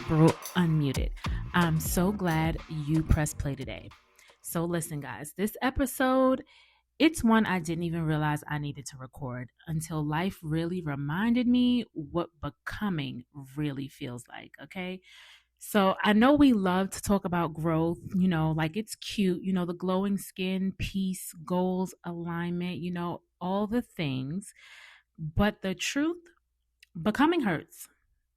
Bro Unmuted. I'm so glad you pressed play today. So, listen, guys, this episode, it's one I didn't even realize I needed to record until life really reminded me what becoming really feels like. Okay. So, I know we love to talk about growth, like it's cute, the glowing skin, peace, goals, alignment, all the things. But the truth, becoming hurts.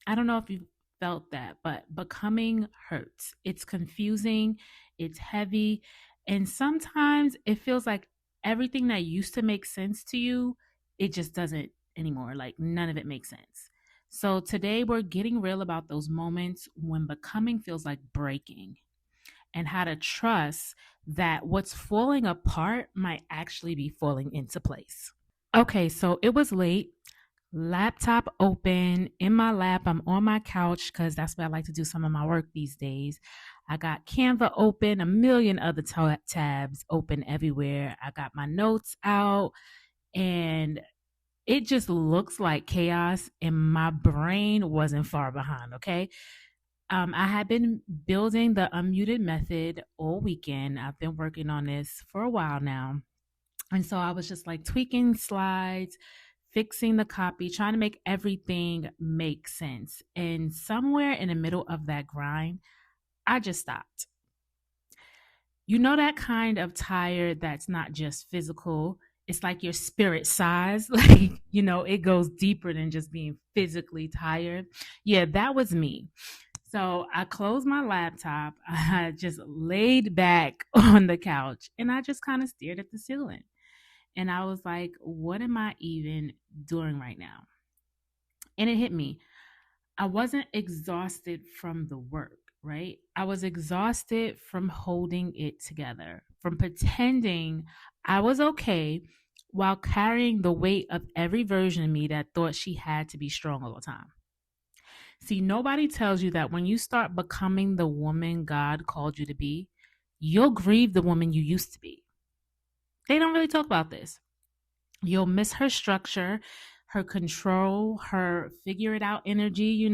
I don't know if you felt that, but becoming hurts. It's confusing, it's heavy, and sometimes it feels like everything that used to make sense to you, it just doesn't anymore. Like none of it makes sense. So today we're getting real about those moments when becoming feels like breaking and how to trust that what's falling apart might actually be falling into place. Okay, so it was late, laptop open in my lap. I'm on my couch because that's where I like to do some of my work these days. I got Canva open, a million other tabs open everywhere. I got my notes out, and it just looks like chaos, and my brain wasn't far behind. Okay. I had been building the unmuted method all weekend. I've been working on this for a while now. And so I was just like tweaking slides, fixing the copy, trying to make everything make sense. And somewhere in the middle of that grind, I just stopped. You know, that kind of tired that's not just physical, it's like your spirit sighs. Like, it goes deeper than just being physically tired. Yeah, that was me. So I closed my laptop. I just laid back on the couch and I just kind of stared at the ceiling. And I was like, what am I even doing right now? And it hit me. I wasn't exhausted from the work, right? I was exhausted from holding it together, from pretending I was okay while carrying the weight of every version of me that thought she had to be strong all the time. See, nobody tells you that when you start becoming the woman God called you to be, you'll grieve the woman you used to be. They don't really talk about this. You'll miss her structure, her control, her figure it out energy.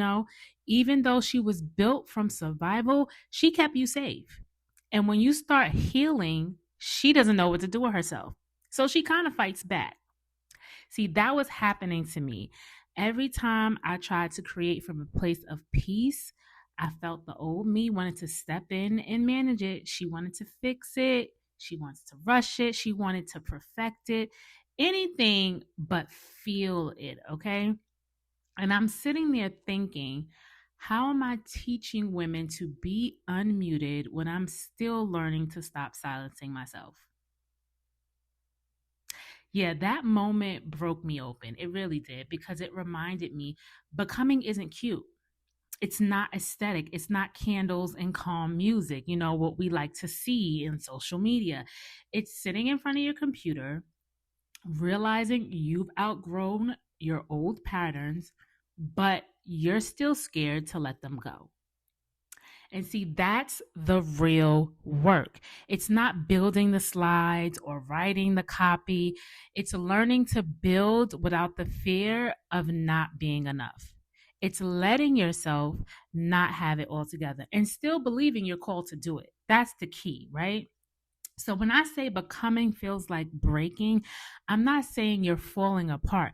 Even though she was built from survival, she kept you safe. And when you start healing, she doesn't know what to do with herself. So she kind of fights back. See, that was happening to me. Every time I tried to create from a place of peace, I felt the old me wanted to step in and manage it. She wanted to fix it. She wants to rush it. She wanted to perfect it. Anything but feel it, okay? And I'm sitting there thinking, how am I teaching women to be unmuted when I'm still learning to stop silencing myself? Yeah, that moment broke me open. It really did because it reminded me becoming isn't cute. It's not aesthetic. It's not candles and calm music, what we like to see in social media. It's sitting in front of your computer, realizing you've outgrown your old patterns, but you're still scared to let them go. And see, that's the real work. It's not building the slides or writing the copy. It's learning to build without the fear of not being enough. It's letting yourself not have it all together and still believing you're called to do it. That's the key, right? So when I say becoming feels like breaking, I'm not saying you're falling apart.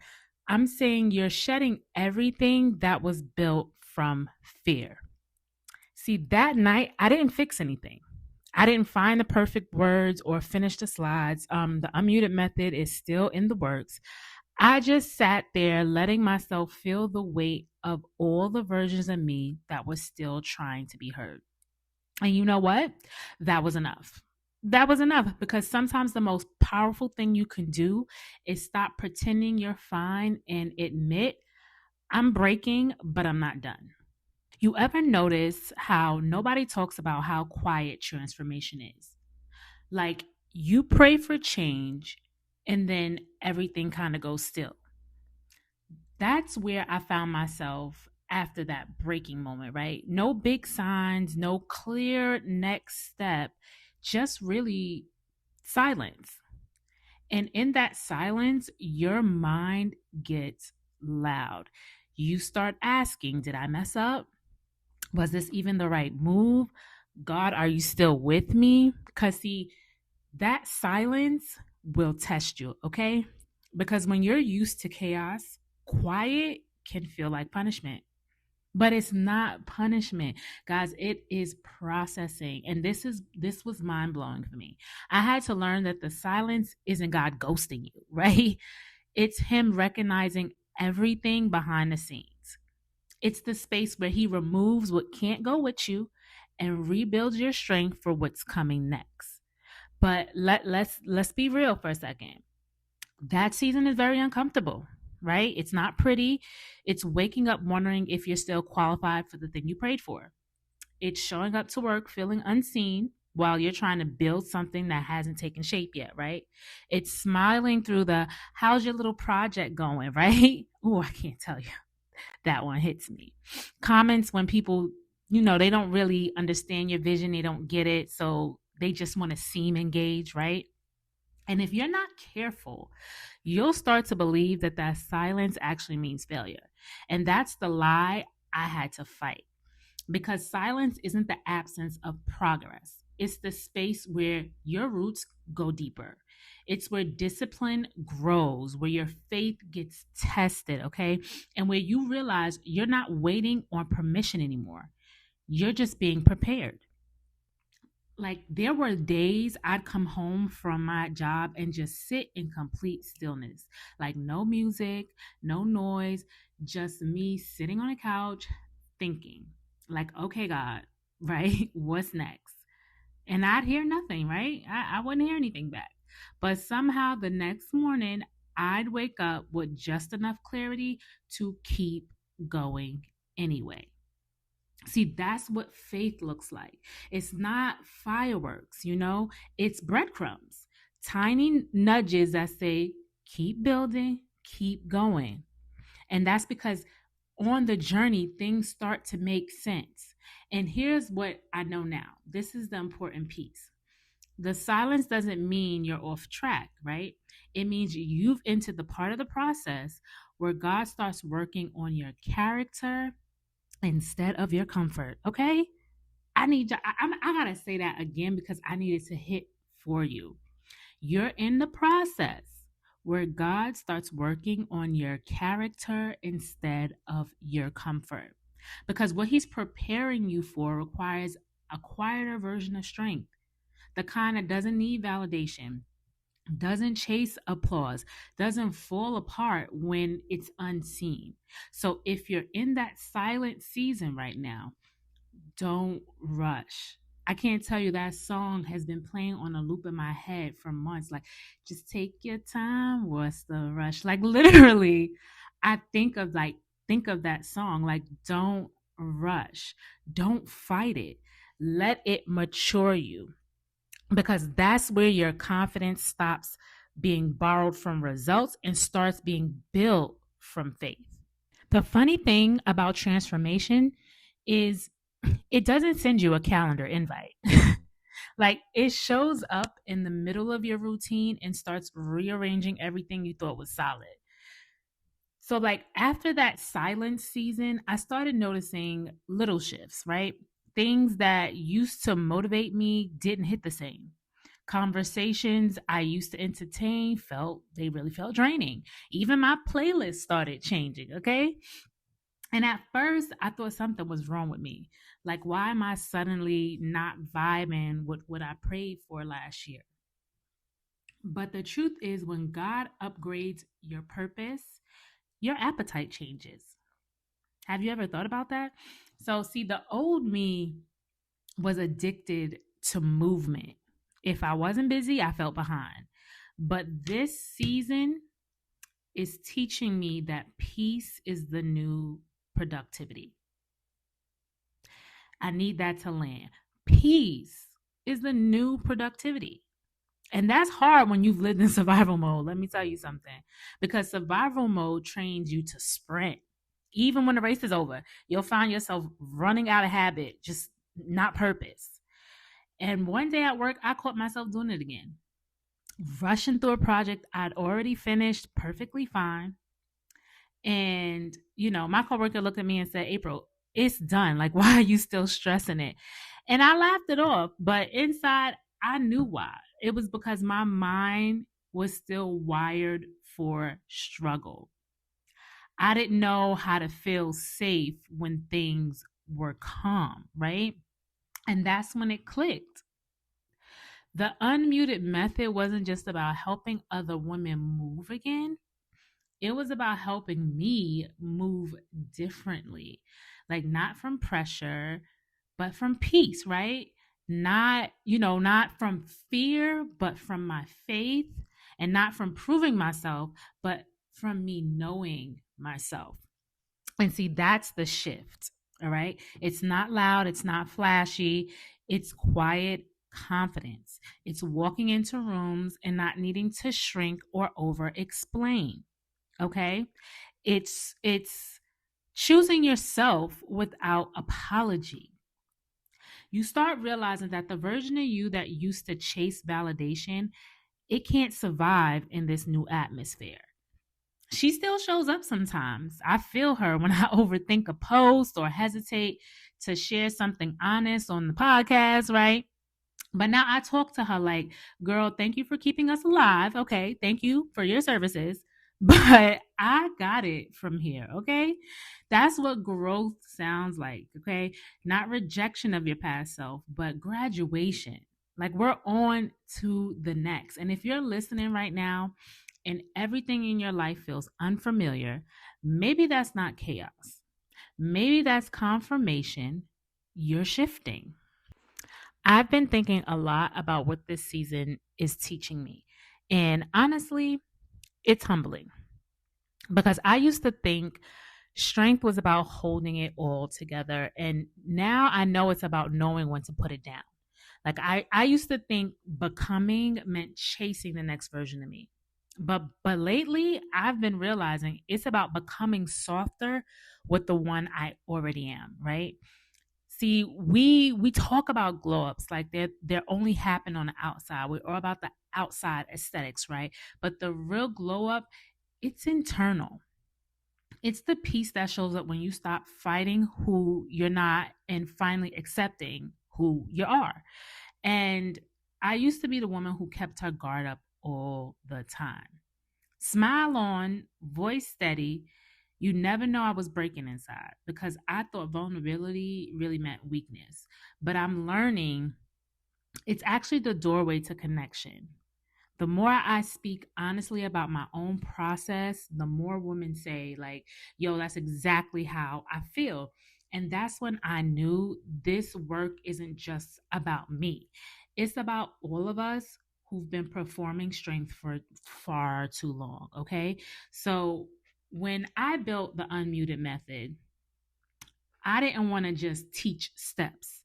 I'm saying you're shedding everything that was built from fear. See, that night, I didn't fix anything. I didn't find the perfect words or finish the slides. The unmuted method is still in the works. I just sat there letting myself feel the weight of all the versions of me that was still trying to be heard. And you know what? That was enough. That was enough because sometimes the most powerful thing you can do is stop pretending you're fine and admit, I'm breaking, but I'm not done. You ever notice how nobody talks about how quiet transformation is? Like you pray for change and then everything kind of goes still. That's where I found myself after that breaking moment, right? No big signs, no clear next step, just really silence. And in that silence, your mind gets loud. You start asking, did I mess up? Was this even the right move? God, are you still with me? Because, see, that silence will test you, okay? Because when you're used to chaos, quiet can feel like punishment. But it's not punishment. Guys, it is processing. And this was mind-blowing for me. I had to learn that the silence isn't God ghosting you, right? It's him recognizing everything behind the scenes. It's the space where he removes what can't go with you and rebuilds your strength for what's coming next. But let's be real for a second. That season is very uncomfortable, right? It's not pretty. It's waking up wondering if you're still qualified for the thing you prayed for. It's showing up to work feeling unseen while you're trying to build something that hasn't taken shape yet, right? It's smiling through the how's your little project going, right? Oh, I can't tell you. That one hits me. Comments when people, they don't really understand your vision, they don't get it, so they just want to seem engaged, right? And if you're not careful, you'll start to believe that that silence actually means failure. And that's the lie I had to fight, because silence isn't the absence of progress. It's the space where your roots go deeper. It's where discipline grows, where your faith gets tested, okay? And where you realize you're not waiting on permission anymore. You're just being prepared. Like, there were days I'd come home from my job and just sit in complete stillness. Like, no music, no noise, just me sitting on a couch thinking, like, okay, God, right? What's next? And I'd hear nothing, right? I wouldn't hear anything back. But somehow the next morning, I'd wake up with just enough clarity to keep going anyway. See, that's what faith looks like. It's not fireworks, it's breadcrumbs, tiny nudges that say, keep building, keep going. And that's because on the journey, things start to make sense. And here's what I know now, this is the important piece. The silence doesn't mean you're off track, right? It means you've entered the part of the process where God starts working on your character instead of your comfort. Okay. I need you. I gotta say that again because I needed to hit for you. You're in the process where God starts working on your character instead of your comfort. Because what he's preparing you for requires a quieter version of strength, the kind that doesn't need validation, doesn't chase applause, doesn't fall apart when it's unseen. So if you're in that silent season right now, don't rush. I can't tell you, that song has been playing on a loop in my head for months. Like, just take your time. What's the rush? Like, literally, I think of that song. Like, don't rush. Don't fight it. Let it mature you, because that's where your confidence stops being borrowed from results and starts being built from faith. The funny thing about transformation is it doesn't send you a calendar invite. Like, it shows up in the middle of your routine and starts rearranging everything you thought was solid. So, like, after that silence season, I started noticing little shifts, right? Things that used to motivate me didn't hit the same. Conversations I used to entertain they really felt draining. Even my playlist started changing, okay? And at first, I thought something was wrong with me. Like, why am I suddenly not vibing with what I prayed for last year? But the truth is, when God upgrades your purpose, your appetite changes. Have you ever thought about that? So, see, the old me was addicted to movement. If I wasn't busy, I felt behind. But this season is teaching me that peace is the new productivity. I need that to land. Peace is the new productivity. And that's hard when you've lived in survival mode. Let me tell you something. Because survival mode trains you to sprint. Even when the race is over, you'll find yourself running out of habit, just not purpose. And one day at work, I caught myself doing it again. Rushing through a project I'd already finished perfectly fine. And, my coworker looked at me and said, April, It's done. Like, why are you still stressing it? And I laughed it off. But inside, I knew why. It was because my mind was still wired for struggle. I didn't know how to feel safe when things were calm, right? And that's when it clicked. The unmuted method wasn't just about helping other women move again. It was about helping me move differently, like not from pressure, but from peace, right? Not from fear, but from my faith, and not from proving myself, but from me knowing myself. And see, that's the shift. All right. It's not loud, it's not flashy, it's quiet confidence. It's walking into rooms and not needing to shrink or over explain. Okay. It's choosing yourself without apology. You start realizing that the version of you that used to chase validation, it can't survive in this new atmosphere. She still shows up sometimes. I feel her when I overthink a post or hesitate to share something honest on the podcast, right? But now I talk to her like, girl, thank you for keeping us alive. Okay. Thank you for your services. But I got it from here. Okay. That's what growth sounds like. Okay. Not rejection of your past self, but graduation. Like we're on to the next. And if you're listening right now and everything in your life feels unfamiliar, maybe that's not chaos. Maybe that's confirmation you're shifting. I've been thinking a lot about what this season is teaching me. And honestly, it's humbling because I used to think strength was about holding it all together. And now I know it's about knowing when to put it down. Like I used to think becoming meant chasing the next version of me. But lately I've been realizing it's about becoming softer with the one I already am, right? See, we talk about glow ups like they're only happen on the outside. We're all about the outside aesthetics, right? But the real glow up, it's internal. It's the peace that shows up when you stop fighting who you're not and finally accepting who you are. And I used to be the woman who kept her guard up all the time. Smile on, voice steady. You never know I was breaking inside because I thought vulnerability really meant weakness. But I'm learning it's actually the doorway to connection. The more I speak honestly about my own process, the more women say, like, yo, that's exactly how I feel. And that's when I knew this work isn't just about me, it's about all of us who've been performing strength for far too long. Okay. So when I built the unmuted method, I didn't want to just teach steps.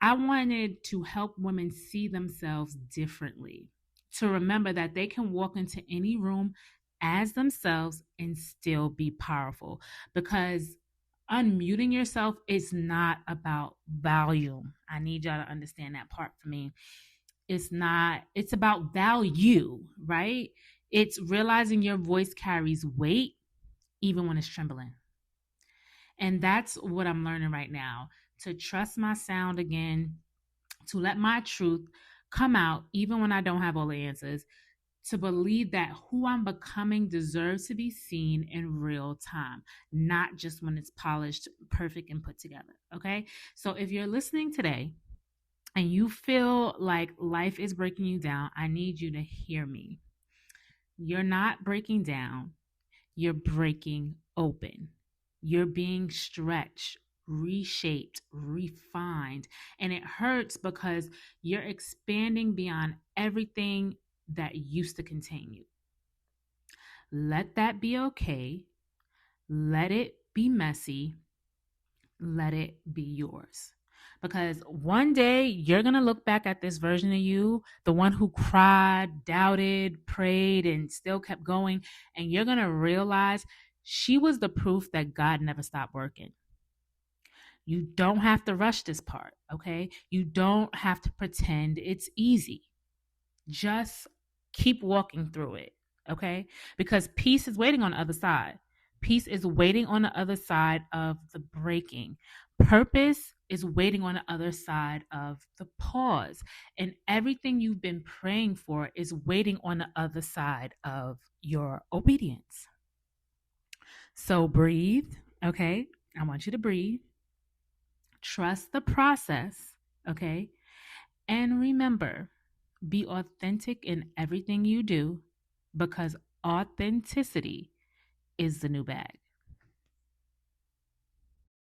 I wanted to help women see themselves differently, to remember that they can walk into any room as themselves and still be powerful. Because unmuting yourself is not about volume. I need y'all to understand that part for me. It's not, it's about value, right? It's realizing your voice carries weight even when it's trembling. And that's what I'm learning right now, to trust my sound again, to let my truth come out even when I don't have all the answers, to believe that who I'm becoming deserves to be seen in real time, not just when it's polished, perfect, and put together. Okay. So if you're listening today and you feel like life is breaking you down, I need you to hear me. You're not breaking down, you're breaking open. You're being stretched, reshaped, refined. And it hurts because you're expanding beyond everything that used to contain you. Let that be okay. Let it be messy. Let it be yours. Because one day you're going to look back at this version of you, the one who cried, doubted, prayed, and still kept going. And you're going to realize she was the proof that God never stopped working. You don't have to rush this part, okay? You don't have to pretend it's easy. Just keep walking through it, okay? Because peace is waiting on the other side. Peace is waiting on the other side of the breaking. Purpose is waiting on the other side of the pause. And everything you've been praying for is waiting on the other side of your obedience. So breathe, okay? I want you to breathe. Trust the process, okay? And remember, be authentic in everything you do because authenticity is the new bag.